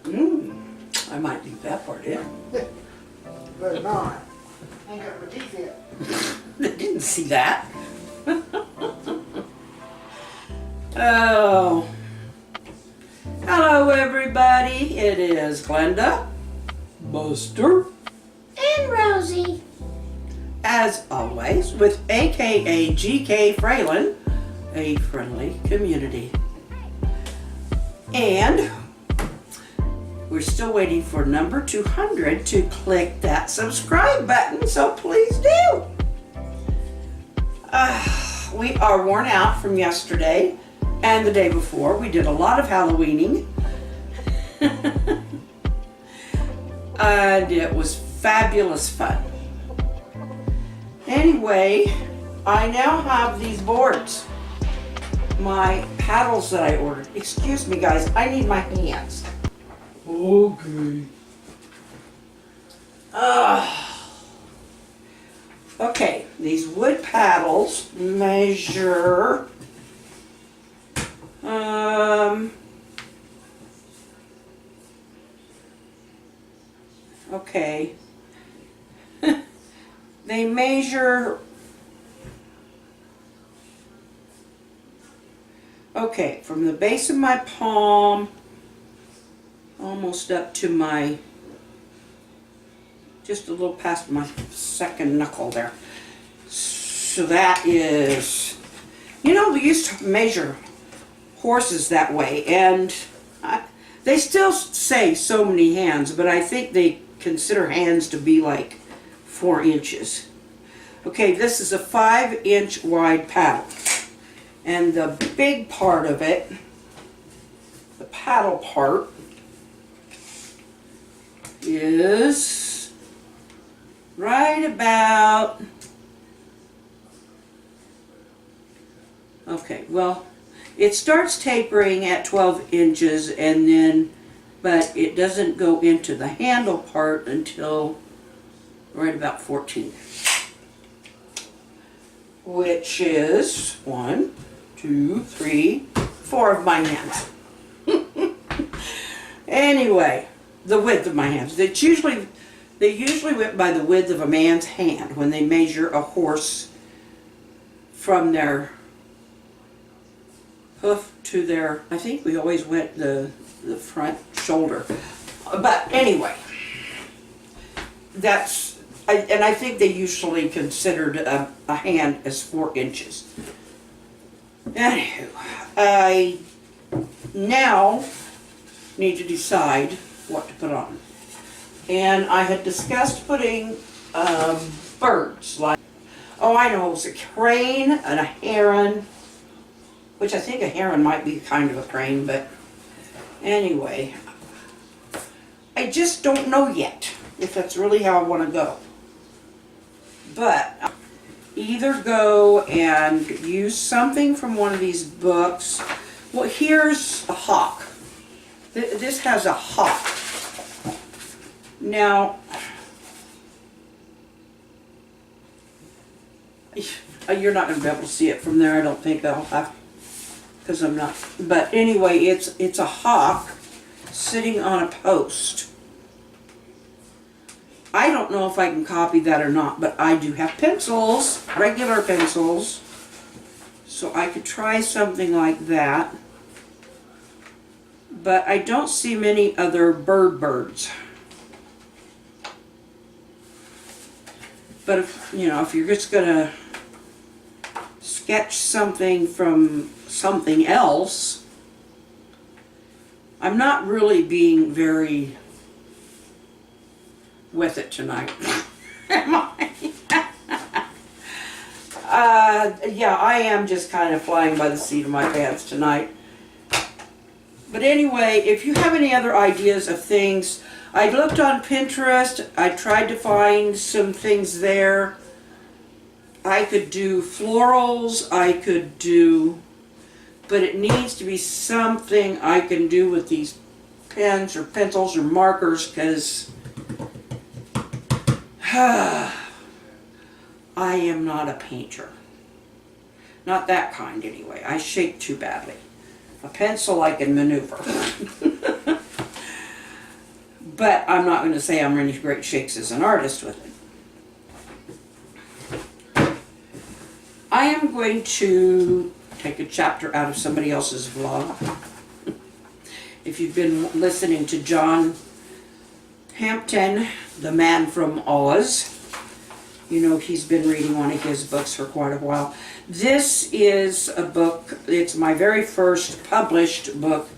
I might leave that part in. Better not. I ain't got my teeth yet. I didn't see that. Oh. Hello everybody, it is Glenda, Buster, and Rosie. as always, with AKA GK Fralin, a friendly community. And we're still waiting for number 200 to click that subscribe button, so please do. We are worn out from yesterday and the day before. We did a lot of Halloweening. And it was fabulous fun. Anyway, I now have these boards. My paddles that I ordered. Excuse me guys, I need my hands. Okay. Okay, these wood paddles measure okay. They measure, okay, from the base of my palm almost up to my, just a little past my second knuckle there. So that is, you know, we used to measure horses that way, and they still say so many hands, but I think they consider hands to be like 4 inches. Okay, this is a 5-inch wide paddle, and the big part of it, the paddle part, is right about, okay, well, it starts tapering at 12 inches and then, but it doesn't go into the handle part until right about 14. Which is 1, 2, 3, 4 of my hands. Anyway, the width of my hands. They usually went by the width of a man's hand when they measure a horse from their hoof to their, I think we always went the front shoulder. But anyway, that's, and I think they usually considered a hand as 4 inches. Anywho, I now need to decide what to put on. And I had discussed putting birds, like, oh I know, it was a crane and a heron, which I think a heron might be kind of a crane, but anyway, I just don't know yet if that's really how I want to go. But either go and use something from one of these books. Well, here's a hawk. This has a hawk. Now, you're not going to be able to see it from there, I don't think. I'll have, because I'm not. But anyway, it's a hawk sitting on a post. I don't know if I can copy that or not, but I do have pencils, regular pencils, so I could try something like that. But I don't see many other birds. But if, you know, if you're just gonna sketch something from something else, I'm not really being very with it tonight. Am I? Yeah, I am just kind of flying by the seat of my pants tonight. But anyway, if you have any other ideas of things, I looked on Pinterest, I tried to find some things there. I could do florals, I could do, but it needs to be something I can do with these pens or pencils or markers, because I am not a painter. Not that kind anyway. I shake too badly. A pencil I can maneuver. but I'm not going to say I'm any great shakes as an artist with it. I am going to take a chapter out of somebody else's vlog. If you've been listening to John Hampton, the man from Oz, you know he's been reading one of his books for quite a while. This is a book, it's my very first published book.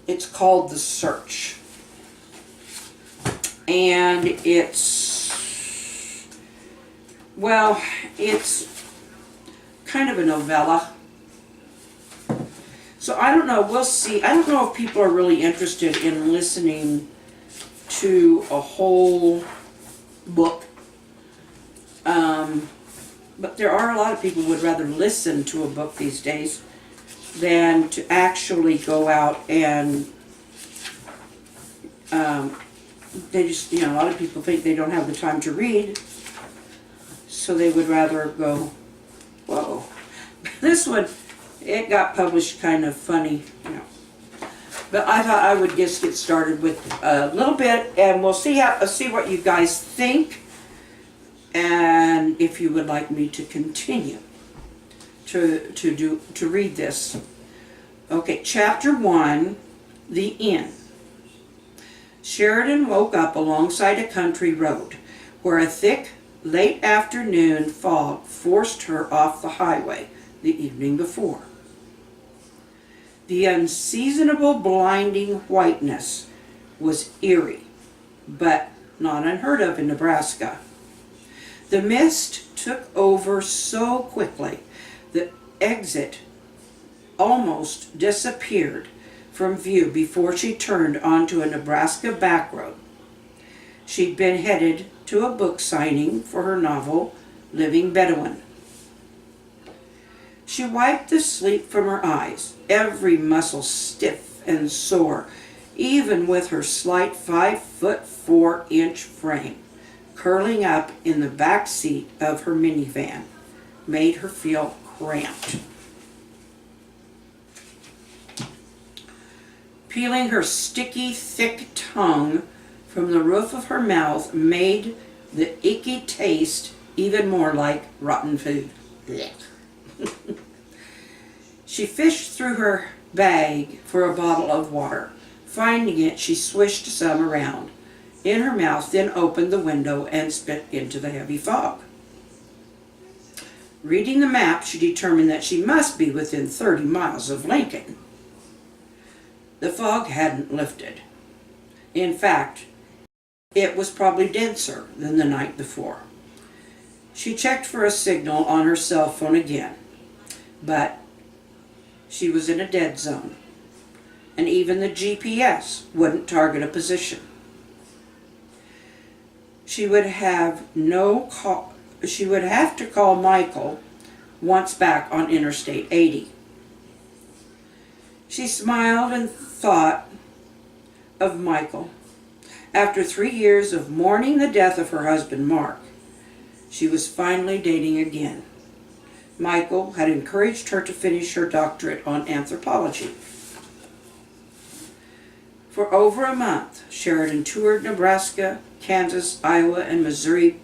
It's called The Search. And it's, well, it's kind of a novella. So I don't know, we'll see. I don't know if people are really interested in listening to a whole book. But there are a lot of people who would rather listen to a book these days than to actually go out and they just, you know, a lot of people think they don't have the time to read, so they would rather go, whoa. This one, it got published kind of funny, you know. But I thought I would just get started with a little bit, and we'll see what you guys think, and if you would like me to continue to read this. Okay, chapter 1, The Inn. Sheridan woke up alongside a country road where a thick, late afternoon fog forced her off the highway the evening before. The unseasonable blinding whiteness was eerie, but not unheard of in Nebraska. The mist took over so quickly the exit almost disappeared from view before she turned onto a Nebraska back road. She'd been headed to a book signing for her novel, Living Bedouin. She wiped the sleep from her eyes, every muscle stiff and sore, even with her slight 5'4" frame, curling up in the back seat of her minivan, made her feel cramped. Peeling her sticky, thick tongue from the roof of her mouth made the icky taste even more like rotten food. She fished through her bag for a bottle of water. Finding it, she swished some around in her mouth, then opened the window and spit into the heavy fog. Reading the map, she determined that she must be within 30 miles of Lincoln. The fog hadn't lifted. In fact, it was probably denser than the night before. She checked for a signal on her cell phone again, but she was in a dead zone, and even the GPS wouldn't target a position. She would have to call Michael once back on Interstate 80. She smiled and thought of Michael. After 3 years of mourning the death of her husband, Mark, she was finally dating again. Michael had encouraged her to finish her doctorate on anthropology. For over a month, Sheridan toured Nebraska, Kansas, Iowa, and Missouri,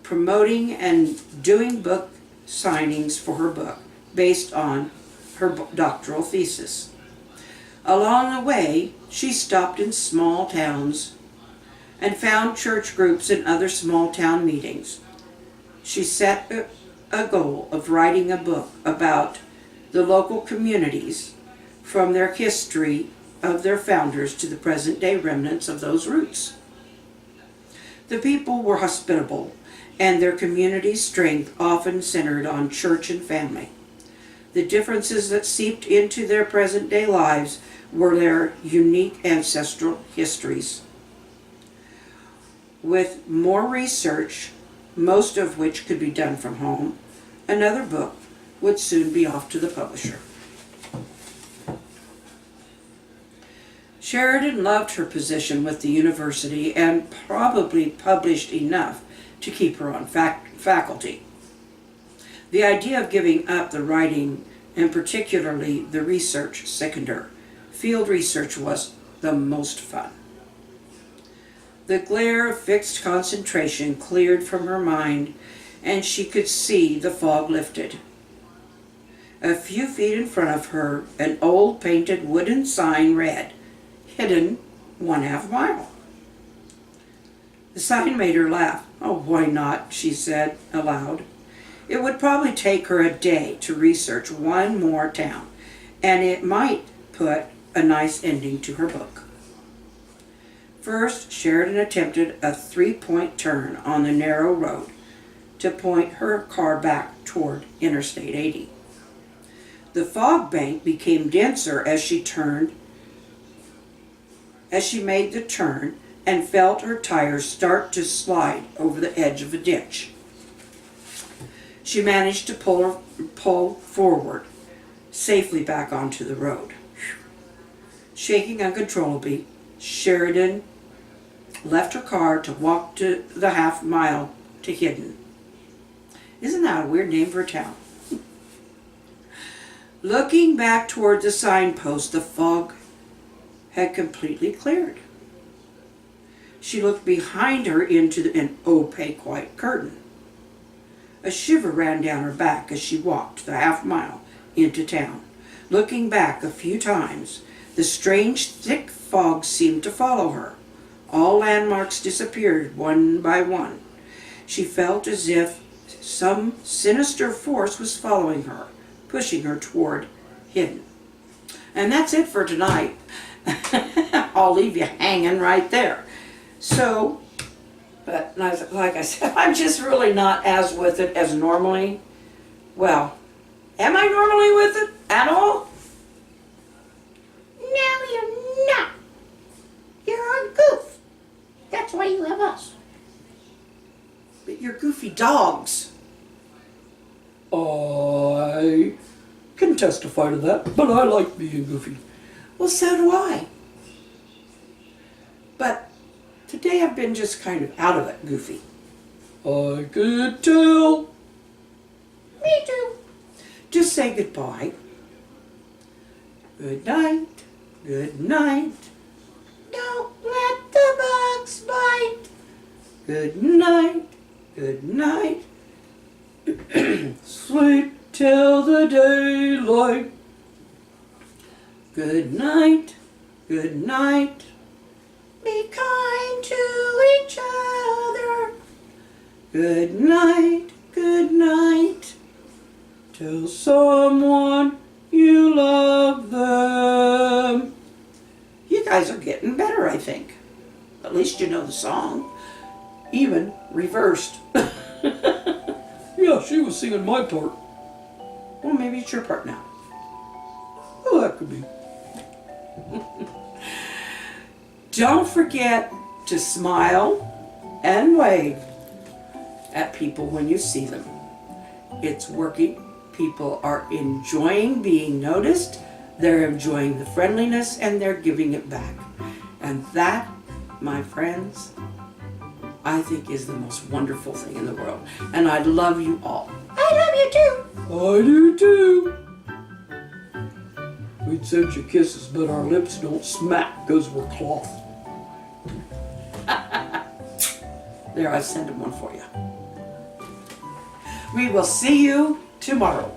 promoting and doing book signings for her book based on her doctoral thesis. Along the way, she stopped in small towns and found church groups and other small town meetings. She set a goal of writing a book about the local communities, from their history of their founders to the present-day remnants of those roots. The people were hospitable, and their community's strength often centered on church and family. The differences that seeped into their present-day lives were their unique ancestral histories. With more research, most of which could be done from home, another book would soon be off to the publisher. Sheridan loved her position with the university and probably published enough to keep her on faculty. The idea of giving up the writing, and particularly the research, sickened her. Field research was the most fun. The glare of fixed concentration cleared from her mind, and she could see the fog lifted. A few feet in front of her, an old painted wooden sign read, "Hidden 1/2 mile." The sign made her laugh. "Oh, why not?" she said aloud. It would probably take her a day to research one more town, and it might put a nice ending to her book. First, Sheridan attempted a 3-point turn on the narrow road to point her car back toward Interstate 80. The fog bank became denser as she made the turn and felt her tires start to slide over the edge of a ditch. She managed to pull forward safely back onto the road. Shaking uncontrollably, Sheridan left her car to walk to the 1/2 mile to Hidden. Isn't that a weird name for a town? Looking back toward the signpost, the fog had completely cleared. She looked behind her into an opaque white curtain. A shiver ran down her back as she walked the 1/2 mile into town. Looking back a few times, the strange thick fog seemed to follow her. All landmarks disappeared one by one. She felt as if some sinister force was following her, pushing her toward Hidden. And that's it for tonight. I'll leave you hanging right there. So, but like I said, I'm just really not as with it as normally. Well, am I normally with it at all? No, you're not. You're a goof. That's why you have us. But you're goofy dogs. I can testify to that, but I like being goofy. Well, so do I. But today I've been just kind of out of it, goofy. I could tell. Me too. Just say goodbye. Good night. Good night. Don't let the bugs bite. Good night. Good night. Sleep till the daylight. Good night. Good night. Be kind to each other. Good night. Good night. Tell someone you love them. You guys are getting better, I think. At least you know the song. Even reversed. Yeah, she was singing my part. Well, maybe it's your part now. Well, that could be. Don't forget to smile and wave at people when you see them. It's working. People are enjoying being noticed. They're enjoying the friendliness and they're giving it back. And that, my friends, I think is the most wonderful thing in the world. And I love you all. I love you too. I do too. We'd send you kisses, but our lips don't smack because we're cloth. There, I sent him one for you. We will see you tomorrow.